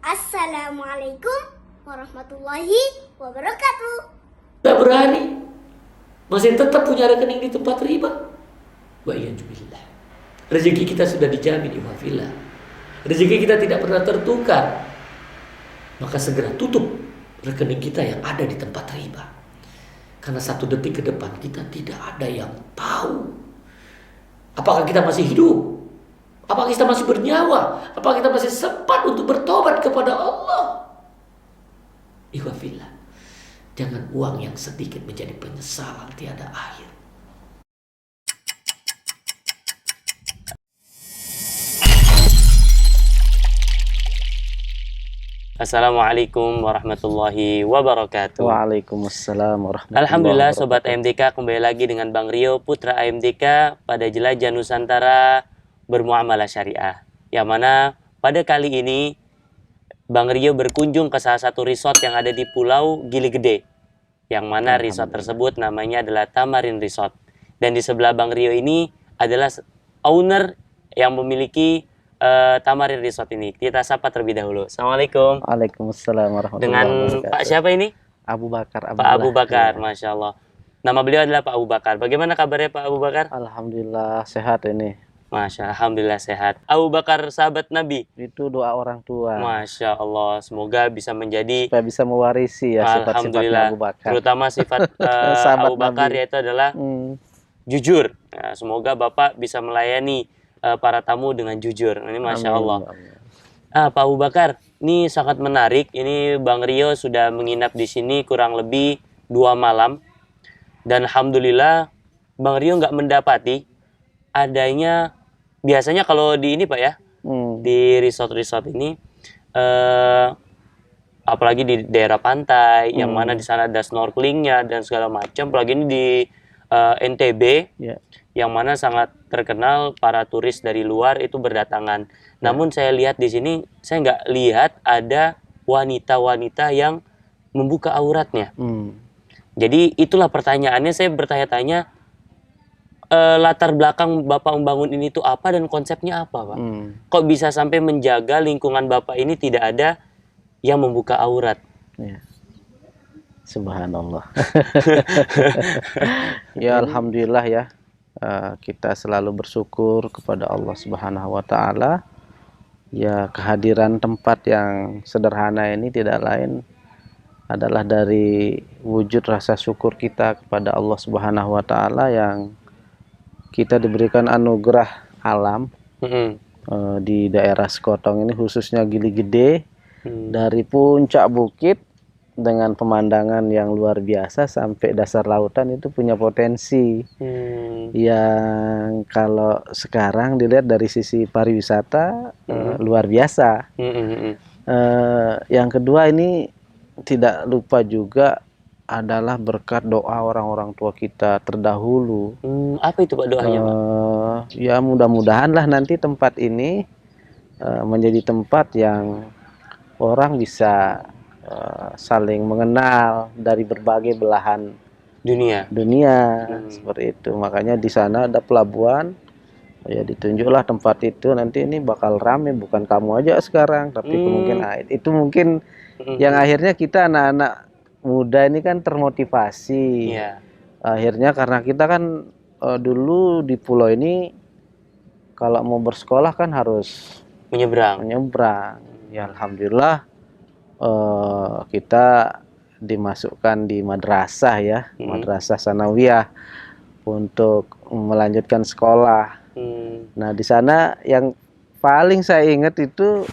Assalamualaikum warahmatullahi wabarakatuh. Gak berani, masih tetap punya rekening di tempat riba. Wa iyyazubillah. Rezeki kita sudah dijamin, ihwafillah. Rezeki kita tidak pernah tertukar. Maka segera tutup rekening kita yang ada di tempat riba. Karena 1 detik ke depan kita tidak ada yang tahu. Apakah kita masih hidup? Apakah kita masih bernyawa? Apakah kita masih sempat untuk bertobat kepada Allah? Ihwafillah. Jangan uang yang sedikit menjadi penyesalan tiada akhir. Assalamualaikum warahmatullahi wabarakatuh. Waalaikumsalam warahmatullahi Alhamdulillah wabarakatuh. Sobat AMDK, kembali lagi dengan Bang Rio, putra AMDK pada Jelajah Nusantara Bermuamalah Syariah. Yang mana pada kali ini Bang Rio berkunjung ke salah satu resort yang ada di Pulau Gili Gede. Yang mana resort tersebut namanya adalah Tamarin Resort. Dan di sebelah Bang Rio ini adalah owner yang memiliki Tamarin Resort ini. Kita sapa terlebih dahulu. Assalamualaikum. Waalaikumsalam warahmatullahi Dengan wabarakatuh. Pak siapa ini? Abu Bakar. Pak Abu Bakar, Masya Allah. Nama beliau adalah Pak Abu Bakar. Bagaimana kabarnya Pak Abu Bakar? Alhamdulillah sehat ini. Masya Allah, Alhamdulillah sehat. Abu Bakar sahabat Nabi. Itu doa orang tua. Masya Allah, semoga bisa menjadi Supaya bisa mewarisi ya sifat-sifatnya Alhamdulillah, Abu Bakar. terutama sifat Sahabat Abu Bakar Nabi. yaitu adalah jujur. Nah, semoga Bapak bisa melayani para tamu dengan jujur. Ini Masya Allah. Pak Abu Bakar, ini sangat menarik. Ini Bang Rio sudah menginap di sini kurang lebih 2 malam. Dan Alhamdulillah Bang Rio nggak mendapati adanya, biasanya kalau di ini Pak ya, di resort-resort ini, apalagi di daerah pantai, yang mana di sana ada snorkelingnya dan segala macam. Apalagi ini di NTB, yang mana sangat terkenal para turis dari luar itu berdatangan. Namun saya lihat di sini, saya nggak lihat ada wanita-wanita yang membuka auratnya. Jadi itulah pertanyaannya, saya bertanya-tanya, latar belakang Bapak membangun ini tuh apa dan konsepnya apa, Pak? Kok bisa sampai menjaga lingkungan Bapak ini tidak ada yang membuka aurat? Ya. Subhanallah. Ya alhamdulillah ya. Kita selalu bersyukur kepada Allah Subhanahu wa taala. Ya, kehadiran tempat yang sederhana ini tidak lain adalah dari wujud rasa syukur kita kepada Allah Subhanahu wa taala yang kita diberikan anugerah alam di daerah Sekotong ini, khususnya Gili Gede, dari puncak bukit dengan pemandangan yang luar biasa sampai dasar lautan itu punya potensi yang kalau sekarang dilihat dari sisi pariwisata luar biasa. Yang kedua, ini tidak lupa juga adalah berkat doa orang-orang tua kita terdahulu. Apa itu Pak doanya, Pak? Ya mudah-mudahan lah nanti tempat ini menjadi tempat yang orang bisa saling mengenal dari berbagai belahan dunia. Seperti itu. Makanya di sana ada pelabuhan, ya ditunjuklah tempat itu. Nanti ini bakal rame, bukan kamu aja sekarang, tapi kemungkinan itu mungkin yang akhirnya kita anak-anak muda ini kan termotivasi. Akhirnya karena kita kan dulu di pulau ini kalau mau bersekolah kan harus menyeberang. Ya alhamdulillah kita dimasukkan di madrasah ya, madrasah sanawiyah untuk melanjutkan sekolah. Nah di sana yang paling saya ingat itu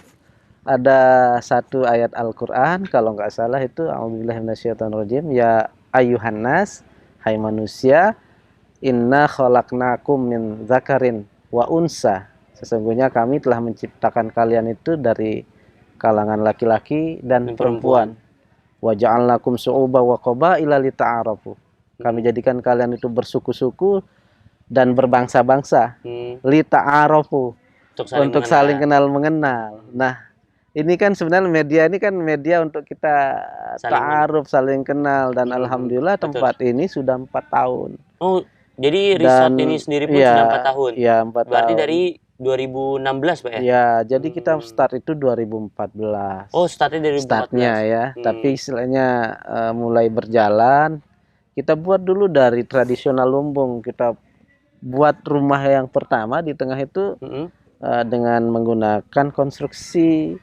ada satu ayat Al-Quran, kalau nggak salah itu a'udzubillahi minasyaitonirrajim, ya ayyuhan nas, hai manusia, inna khalaqnakum min dzakarin wa unsa, sesungguhnya kami telah menciptakan kalian itu dari kalangan laki-laki dan perempuan. Wa ja'alnakum syu'uban wa qabaila lita'arafu, kami jadikan kalian itu bersuku-suku dan berbangsa-bangsa, lita'arafu, untuk saling kenal mengenal. Nah ini kan sebenarnya media ini kan media untuk kita ta'aruf, saling kenal, dan alhamdulillah tempat ini sudah 4 tahun. Oh, jadi resort ini sendiri pun sudah 4 tahun. Iya, 4 Berarti tahun. dari 2016 Pak ya? Ya, jadi kita start itu 2014. Oh, startnya dari 2014. Startnya ya, tapi istilahnya mulai berjalan. Kita buat dulu dari tradisional lumbung. Kita buat rumah yang pertama di tengah itu dengan menggunakan konstruksi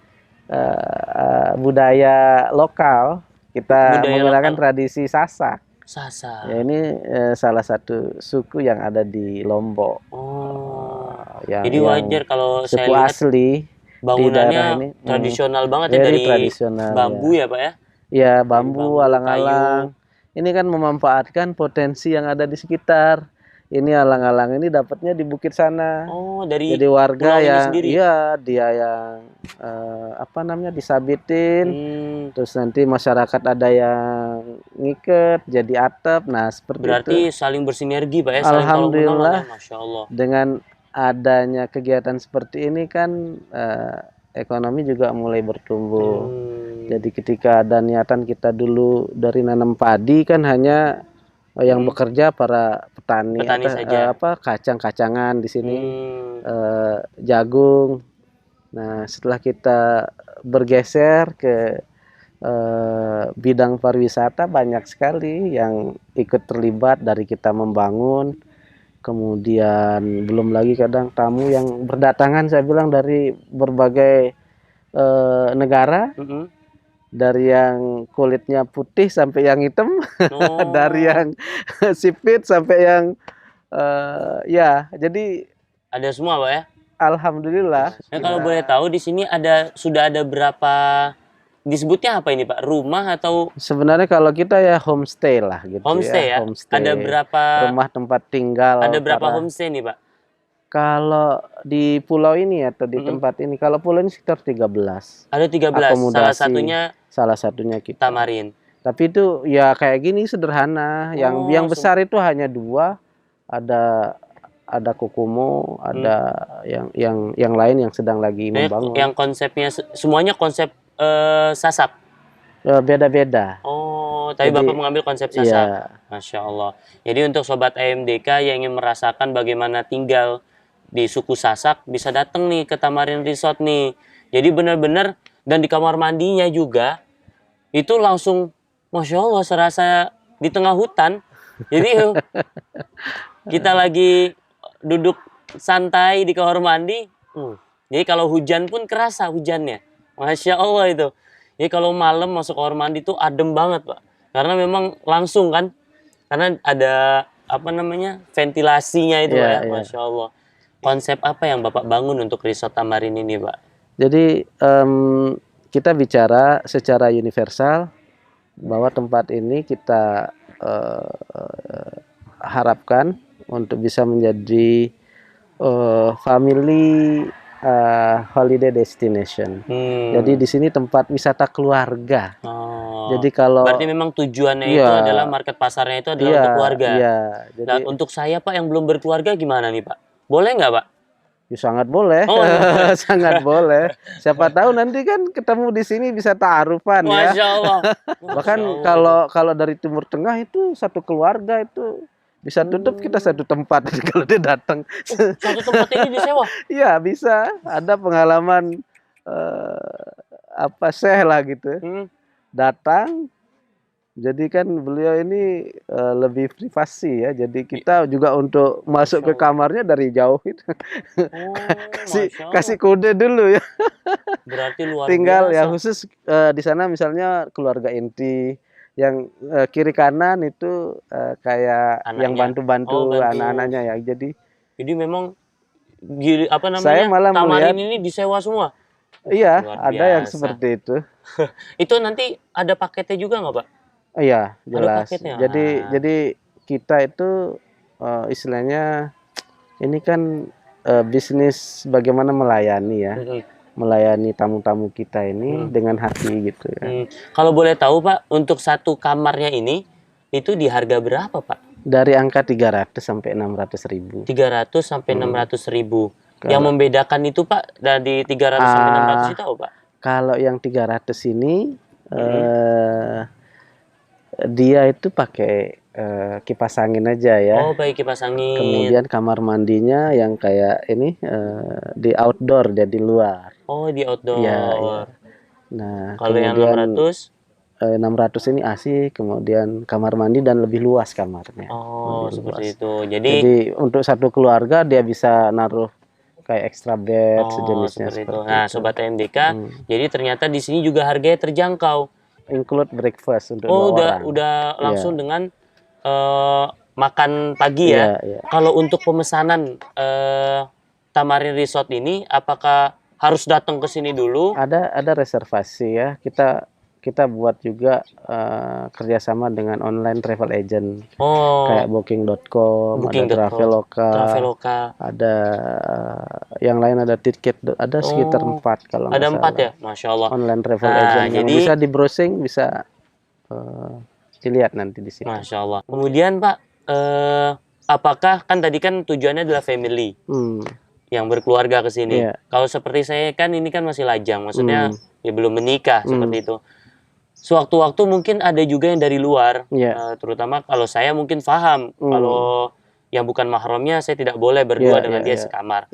budaya lokal. Kita menggunakan tradisi Sasak. Sasak. Ya, ini salah satu suku yang ada di Lombok. Jadi wajar kalau suku saya lihat asli bangunannya ini, tradisional banget ya, dari bambu ya Pak ya? Ya, bambu, alang-alang. Ini kan memanfaatkan potensi yang ada di sekitar. Ini alang-alang ini dapatnya di bukit sana. Oh, dari jadi warga yang sendiri. Iya, dia yang disabitin. Terus nanti masyarakat ada yang ngiket jadi atap. Nah, seperti berarti itu. Saling bersinergi Pak ya, Alhamdulillah. Masya Allah. Dengan adanya kegiatan seperti ini kan ekonomi juga mulai bertumbuh. Jadi ketika ada niatan kita dulu dari nanam padi kan hanya yang bekerja para petani saja. Kacang-kacangan di sini, jagung. Nah, setelah kita bergeser ke bidang pariwisata, banyak sekali yang ikut terlibat dari kita membangun. Kemudian belum lagi kadang tamu yang berdatangan, saya bilang dari berbagai negara. Dari yang kulitnya putih sampai yang hitam, dari yang sipit sampai yang ya, jadi ada semua Pak ya. Alhamdulillah. Nah, kalau boleh tahu di sini sudah ada berapa, disebutnya apa ini Pak? Rumah atau? Sebenarnya kalau kita ya homestay lah gitu. Homestay ya. Homestay. Ada berapa rumah tempat tinggal? Ada berapa homestay nih Pak? Kalau di pulau ini atau di tempat ini, kalau pulau ini sekitar 13. Ada 13. Salah satunya kita Tamarin. Tapi itu ya kayak gini sederhana. Yang besar itu hanya 2. Ada Kokomo, ada yang lain yang sedang lagi membangun. Yang konsepnya semuanya konsep Sasak. Beda-beda. Oh, tapi Bapak mengambil konsep Sasak. Iya. Masya Allah. Jadi untuk sobat AMDK yang ingin merasakan bagaimana tinggal di suku Sasak, bisa datang nih ke Tamarin Resort nih. Jadi benar-benar, dan di kamar mandinya juga itu langsung Masya Allah serasa di tengah hutan. Jadi kita lagi duduk santai di kamar mandi. Jadi kalau hujan pun kerasa hujannya. Masya Allah itu. Jadi kalau malam masuk kamar mandi tuh adem banget Pak. Karena memang langsung kan. Karena ada ventilasinya itu Pak ya. Masya Allah. Konsep apa yang Bapak bangun untuk Resort Tamarin ini Pak? Jadi kita bicara secara universal bahwa tempat ini kita harapkan untuk bisa menjadi family holiday destination. Jadi di sini tempat wisata keluarga. Jadi kalau berarti memang tujuannya itu adalah market pasarnya itu adalah untuk keluarga. Jadi, dan untuk saya Pak yang belum berkeluarga gimana nih Pak? Boleh nggak Pak? Ya, sangat boleh, sangat boleh. Siapa tahu nanti kan ketemu di sini bisa ta'arufan ya. Masya Allah. Bahkan kalau dari Timur Tengah itu satu keluarga itu bisa tutup kita satu tempat kalau dia datang. Satu tempat ini disewa? Iya bisa. Ada pengalaman Syekh lah gitu. Datang. Jadi kan beliau ini lebih privasi ya. Jadi kita juga untuk masuk ke kamarnya dari jauh itu. kasih kode dulu ya. Berarti luar Tinggal biasa. Ya khusus di sana misalnya keluarga inti yang kiri kanan itu kayak anaknya, yang bantu-bantu anak-anaknya ya. Jadi memang saya malah Tamarin ini disewa semua. Iya, ada yang seperti itu. Itu nanti ada paketnya juga nggak Pak? Iya, jelas. Jadi kita itu istilahnya ini kan bisnis bagaimana melayani ya. Melayani tamu-tamu kita ini dengan hati gitu ya. Kalau boleh tahu Pak, untuk satu kamarnya ini itu di harga berapa Pak? Dari angka 300 sampai 600 ribu. 300 sampai 600 ribu. Yang membedakan itu Pak dari 300 sampai 600 itu apa Pak? Kalau yang 300 ini dia itu pakai kipas angin aja ya. Oh, pakai kipas angin. Kemudian kamar mandinya yang kayak ini di outdoor, jadi luar. Oh, di outdoor. Iya, iya. Nah, kalau yang kemudian 600? 600 ini AC, kemudian kamar mandi dan lebih luas kamarnya. Oh, Lebih seperti luas. itu. Jadi Jadi untuk satu keluarga dia bisa naruh kayak extra bed sejenisnya seperti itu. seperti Nah, itu. sobat MDK, jadi ternyata di sini juga harganya terjangkau. Include breakfast untuk Oh, 2 orang. udah langsung Iya. dengan makan pagi ya. Iya, iya. Kalau untuk pemesanan Tamarin Resort ini, apakah harus datang ke sini dulu? Ada reservasi ya. Kita buat juga kerjasama dengan online travel agent kayak booking.com, ada Traveloka, ada yang lain, ada tiket, ada sekitar 4 kalau nggak ada salah. 4 ya, Masya Allah. Online travel agent yang jadi bisa di browsing, bisa dilihat nanti di situ. Masya Allah. Kemudian Pak, apakah kan tadi kan tujuannya adalah family yang berkeluarga ke sini. Iya. Kalau seperti saya kan ini kan masih lajang, maksudnya ya belum menikah seperti itu. Sewaktu-waktu mungkin ada juga yang dari luar, terutama kalau saya mungkin paham kalau yang bukan mahramnya saya tidak boleh berdua dengan dia sekamar.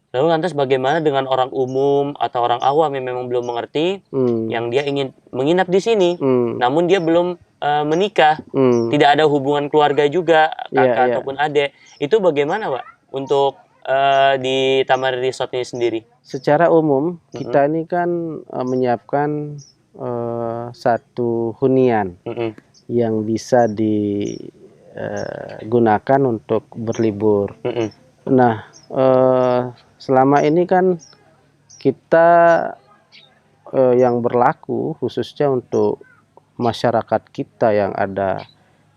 Lalu lantas bagaimana dengan orang umum atau orang awam yang memang belum mengerti, yang dia ingin menginap di sini, namun dia belum menikah, tidak ada hubungan keluarga juga, kakak ataupun adik, itu bagaimana Pak untuk di Tamarin Resort ini sendiri? Secara umum kita ini kan menyiapkan satu hunian yang bisa digunakan untuk berlibur. Nah, selama ini kan kita yang berlaku khususnya untuk masyarakat kita yang ada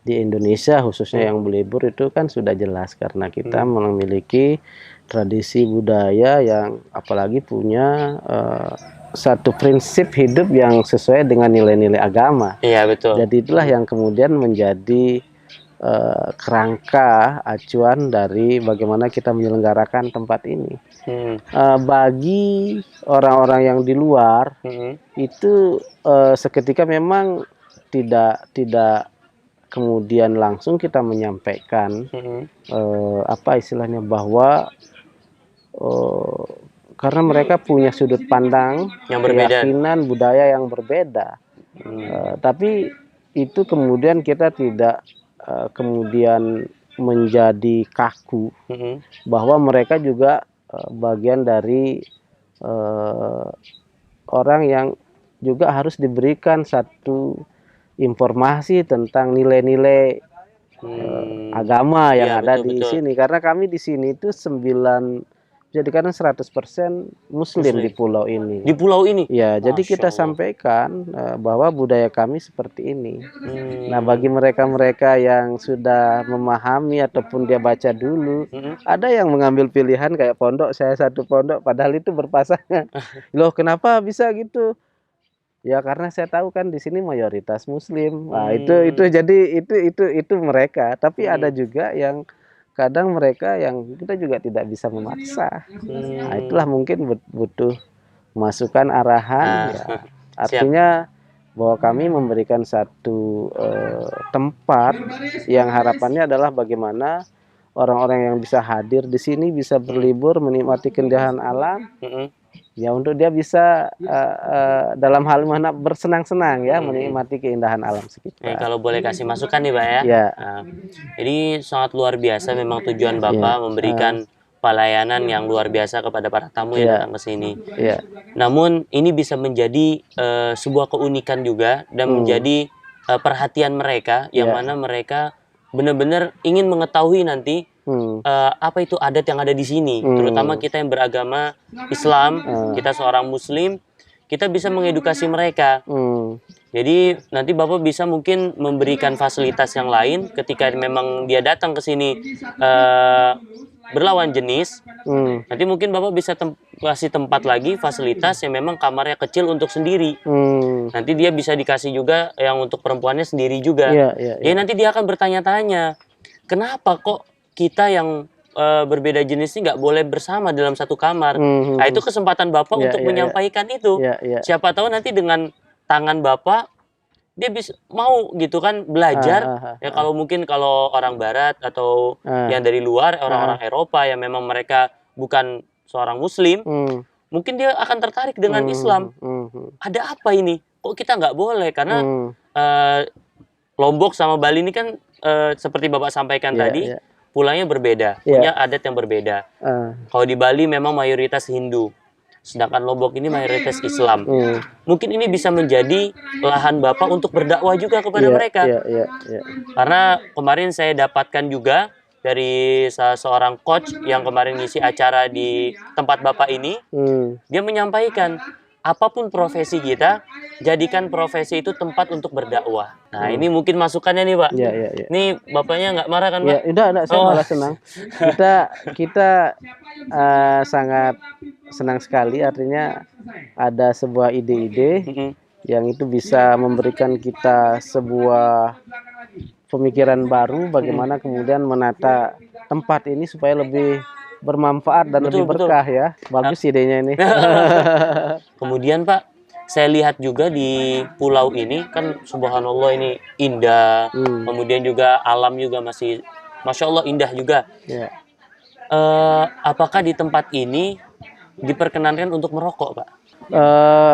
di Indonesia, khususnya yang berlibur, itu kan sudah jelas karena kita memiliki tradisi budaya yang apalagi punya satu prinsip hidup yang sesuai dengan nilai-nilai agama. Iya, betul. Jadi itulah yang kemudian menjadi kerangka acuan dari bagaimana kita menyelenggarakan tempat ini. Bagi orang-orang yang di luar itu seketika memang tidak kemudian langsung kita menyampaikan apa istilahnya, bahwa karena mereka punya sudut pandang yang berbeda, keyakinan budaya yang berbeda. Tapi itu kemudian kita tidak kemudian menjadi kaku bahwa mereka juga bagian dari orang yang juga harus diberikan satu informasi tentang nilai-nilai agama yang ada di sini. Karena kami di sini itu jadikan 100% Muslim di pulau ini. Di pulau ini? Ya, jadi kita sampaikan bahwa budaya kami seperti ini. Nah, bagi mereka-mereka yang sudah memahami ataupun dia baca dulu, ada yang mengambil pilihan kayak pondok, saya satu pondok, padahal itu berpasangan. Loh, kenapa bisa gitu? Ya karena saya tahu kan di sini mayoritas Muslim. Nah, itu mereka. Tapi ada juga yang kadang mereka yang kita juga tidak bisa memaksa. Nah, itulah mungkin butuh masukan arahan. Ya. Artinya bahwa kami memberikan satu tempat yang harapannya adalah bagaimana orang-orang yang bisa hadir di sini bisa berlibur, menikmati keindahan alam. Ya untuk dia bisa dalam hal mana bersenang-senang ya, menikmati keindahan alam sekitar. Kalau boleh kasih masukan nih Pak ya. Jadi sangat luar biasa memang tujuan Bapak memberikan pelayanan yang luar biasa kepada para tamu yang datang ke sini. Namun ini bisa menjadi sebuah keunikan juga dan menjadi perhatian mereka yang mana mereka benar-benar ingin mengetahui nanti apa itu adat yang ada di sini, terutama kita yang beragama Islam, kita seorang Muslim, kita bisa mengedukasi mereka. Jadi nanti Bapak bisa mungkin memberikan fasilitas yang lain ketika memang dia datang ke sini berlawan jenis. Nanti mungkin Bapak bisa kasih tempat lagi fasilitas yang memang kamarnya kecil untuk sendiri. Nanti dia bisa dikasih juga yang untuk perempuannya sendiri juga. Jadi nanti dia akan bertanya-tanya, kenapa kok kita yang berbeda jenis ini nggak boleh bersama dalam satu kamar. Nah, itu kesempatan Bapak untuk menyampaikan itu. Siapa tahu nanti dengan tangan Bapak dia bisa mau gitu kan belajar. Ya kalau mungkin kalau orang barat atau yang dari luar, orang-orang Eropa yang memang mereka bukan seorang muslim, mungkin dia akan tertarik dengan Islam. Ada apa ini? Kok kita nggak boleh? Karena Lombok sama Bali ini kan seperti Bapak sampaikan tadi, pulangnya berbeda, punya adat yang berbeda. Kalau di Bali memang mayoritas Hindu, sedangkan Lombok ini mayoritas Islam. Mungkin ini bisa menjadi lahan Bapak untuk berdakwah juga kepada mereka. Karena kemarin saya dapatkan juga dari salah seorang coach yang kemarin ngisi acara di tempat Bapak ini, dia menyampaikan, apapun profesi kita, jadikan profesi itu tempat untuk berdakwah. Nah, ini mungkin masukannya nih, Pak. Ini Bapaknya nggak marah kan, Pak? Enggak, saya malah senang. Kita sangat senang sekali, artinya ada sebuah ide-ide yang itu bisa memberikan kita sebuah pemikiran baru bagaimana kemudian menata tempat ini supaya lebih bermanfaat dan lebih berkah ya. Bagus idenya ini. Kemudian Pak, saya lihat juga di pulau ini kan subhanallah ini indah. Kemudian juga alam juga masih Masya Allah indah juga. Apakah di tempat ini diperkenankan untuk merokok, Pak?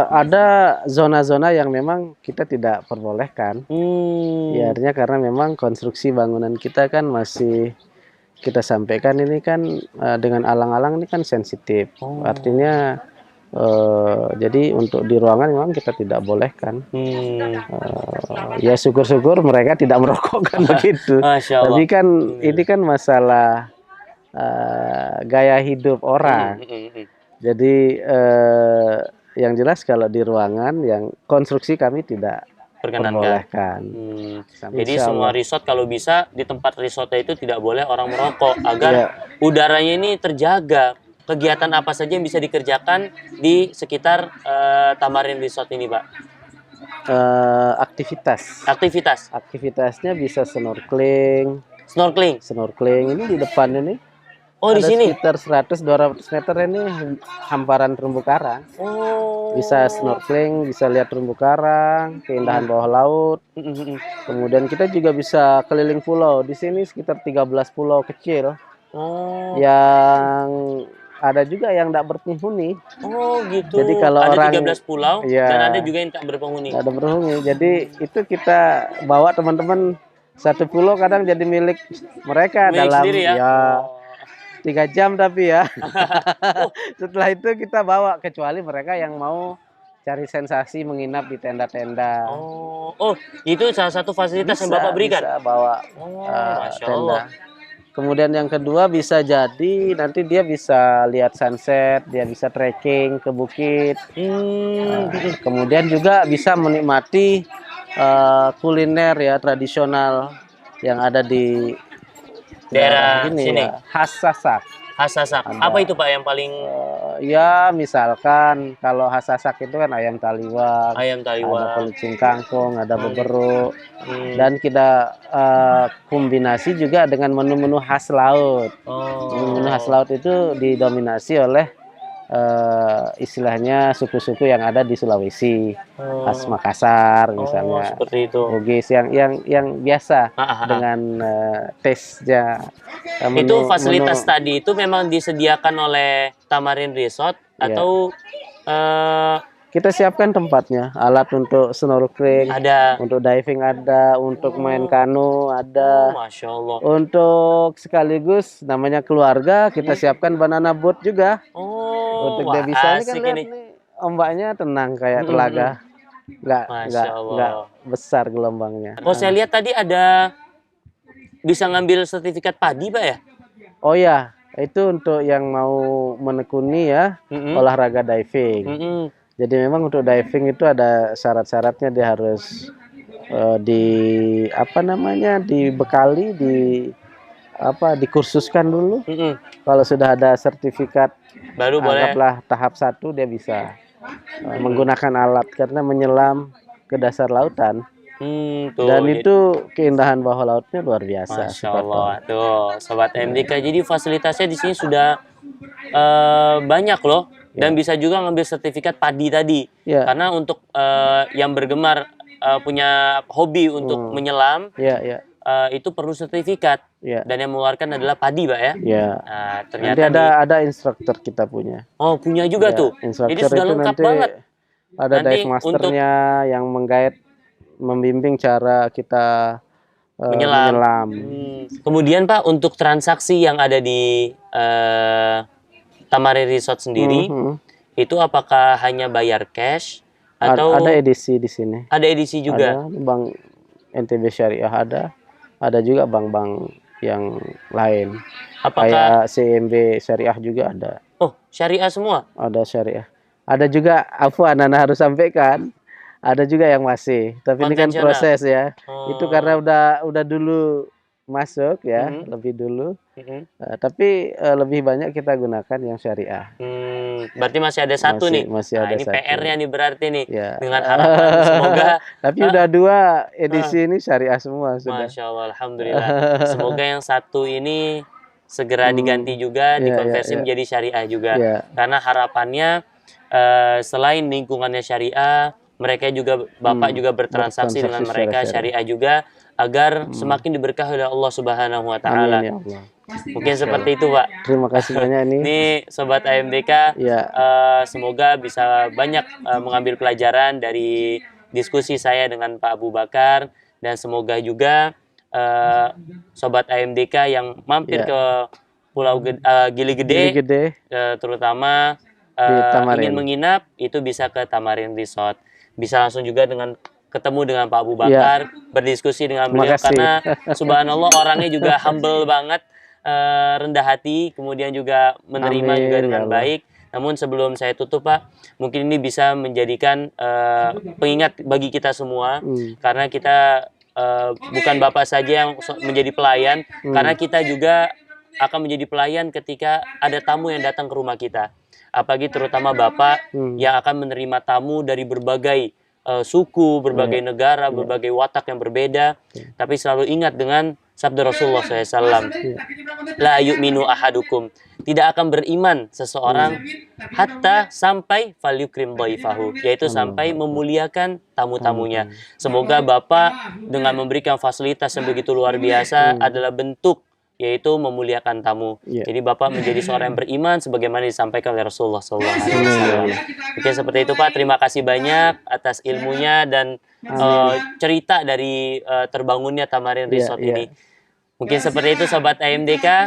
Ada zona-zona yang memang kita tidak perbolehkan. Ya, artinya karena memang konstruksi bangunan kita kan masih kita sampaikan ini kan dengan alang-alang ini kan sensitif. Artinya jadi untuk di ruangan memang kita tidak bolehkan. Ya syukur-syukur mereka tidak merokok kan begitu. Tapi kan ini kan masalah gaya hidup orang. Jadi yang jelas kalau di ruangan yang konstruksi kami tidak perbolehkan. Jadi semua resort kalau bisa di tempat resortnya itu tidak boleh orang merokok agar udaranya ini terjaga. Kegiatan apa saja yang bisa dikerjakan di sekitar Tamarin Resort ini, Pak? Aktivitasnya bisa snorkeling. Ini di depan ini. Oh, di sini sekitar 100-200 meter ini hamparan terumbu karang. Bisa snorkeling, bisa lihat terumbu karang, keindahan bawah laut. Kemudian kita juga bisa keliling pulau. Di sini sekitar 13 pulau kecil. Yang ada juga yang tidak berpenghuni. Gitu. Jadi kalau ada orang 13 pulau dan ada juga yang tak berpenghuni. Ada berpenghuni. Jadi itu kita bawa teman-teman satu pulau kadang jadi milik mereka dalam sendiri, ya. 3 jam tapi ya. Setelah itu kita bawa kecuali mereka yang mau cari sensasi menginap di tenda-tenda. Itu salah satu fasilitas yang Bapak berikan. Bisa bawa tenda. Kemudian yang kedua bisa jadi nanti dia bisa lihat sunset, dia bisa trekking ke bukit. Kemudian juga bisa menikmati kuliner ya tradisional yang ada di daerah sini. Khas Sasak. Apa itu Pak yang paling? Ya misalkan kalau khas Sasak itu kan ayam taliwang, ada pelecing kangkung, ada beberuk, dan kita kombinasi juga dengan menu-menu khas laut. Menu khas laut itu didominasi oleh istilahnya suku-suku yang ada di Sulawesi, khas Makassar misalnya, seperti itu. Bugis yang biasa dengan taste-nya. Itu fasilitas tadi itu memang disediakan oleh Tamarin Resort atau kita siapkan tempatnya, alat untuk snorkeling ada, untuk diving ada, untuk main kano ada. Masya Allah. Untuk sekaligus namanya keluarga kita siapkan banana boat juga. Untuk dia bisa ini kan lihat nih, ombaknya tenang kayak telaga, nggak besar gelombangnya. Saya lihat tadi ada bisa ngambil sertifikat padi Pak ya? Oh ya, itu untuk yang mau menekuni ya olahraga diving. Jadi memang untuk diving itu ada syarat-syaratnya, dia harus dibekali, dikursuskan dulu. Kalau sudah ada sertifikat, baru anggaplah tahap 1 dia bisa menggunakan alat karena menyelam ke dasar lautan. Dan itu keindahan bawah lautnya luar biasa. Masya Allah. Tuh, Sobat MDK. Jadi fasilitasnya di sini sudah banyak loh. Dan bisa juga ngambil sertifikat padi tadi. Karena untuk yang bergemar punya hobi untuk menyelam, Ya. Itu perlu sertifikat. Ya. Dan yang mengeluarkan adalah Padi, Pak ya. Ya. Nah, Nanti ternyata ada instruktur kita punya. oh, punya juga Ya, tuh. instruktur Jadi sudah itu lengkap nanti banget. ada Nanti dive masternya yang menggait, membimbing cara kita menyelam. Kemudian Pak, untuk transaksi yang ada di Tamarin Resort sendiri, itu apakah hanya bayar cash atau Ada edisi di sini. ada edisi juga? Ada Bank NTB Syariah ada juga bank-bank yang lain. Apakah Kayak CMB Syariah juga ada. oh, syariah semua? Ada Syariah. Ada juga, Afwan, Nana harus sampaikan. Ada juga yang masih, tapi ini kan Konvensional. proses ya. Oh. Itu karena udah dulu masuk ya, lebih dulu. Tapi lebih banyak kita gunakan yang syariah. Berarti masih ada satu nih. Masih Nah, ada ini satu. PR-nya nih berarti nih. Ya. Dengan harapan semoga Tapi udah 2 edisi ini syariah semua sudah. Masya Allah, alhamdulillah. Semoga yang satu ini segera diganti juga, dikonversi menjadi syariah juga. Karena harapannya selain lingkungannya syariah, mereka juga Bapak juga bertransaksi dengan mereka syariah juga, agar semakin diberkahi oleh Allah Subhanahu wa taala. Amin, ya Allah. Mungkin seperti itu, Pak. Terima kasih banyak nih. Ini sobat AMDK, semoga bisa banyak mengambil pelajaran dari diskusi saya dengan Pak Abu Bakar, dan semoga juga sobat AMDK yang mampir ke Pulau Gili Gede, terutama ingin menginap, itu bisa ke Tamarin Resort. Bisa langsung juga ketemu dengan Pak Abu Bakar, berdiskusi dengan beliau, karena subhanallah orangnya juga humble banget, rendah hati, kemudian juga menerima juga dengan baik. Namun sebelum saya tutup, Pak, mungkin ini bisa menjadikan pengingat bagi kita semua, karena kita bukan Bapak saja yang menjadi pelayan, karena kita juga akan menjadi pelayan ketika ada tamu yang datang ke rumah kita. Apalagi terutama Bapak yang akan menerima tamu dari berbagai suku, berbagai negara, berbagai watak yang berbeda. Tapi selalu ingat dengan sabda Rasulullah SAW, la yu'minu ahadukum, tidak akan beriman seseorang hatta sampai falyukrim dhaifahu, yaitu sampai memuliakan tamu-tamunya. Semoga Bapak dengan memberikan fasilitas yang begitu luar biasa adalah bentuk, yaitu memuliakan tamu. Jadi Bapak menjadi seorang yang beriman sebagaimana disampaikan oleh Rasulullah SAW. Oke, seperti itu Pak. Terima kasih banyak atas ilmunya dan cerita dari terbangunnya Tamarin Resort ini. Mungkin seperti itu sobat AMDK.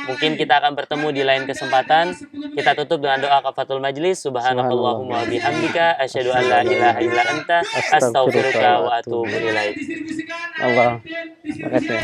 Mungkin kita akan bertemu di lain kesempatan. Kita tutup dengan doa kafatul majlis. Subhanakallahumma wa bihamdika asyhadu an la ilaha illa anta astaghfiruka wa atubu ilaik. Allah. Terima kasih.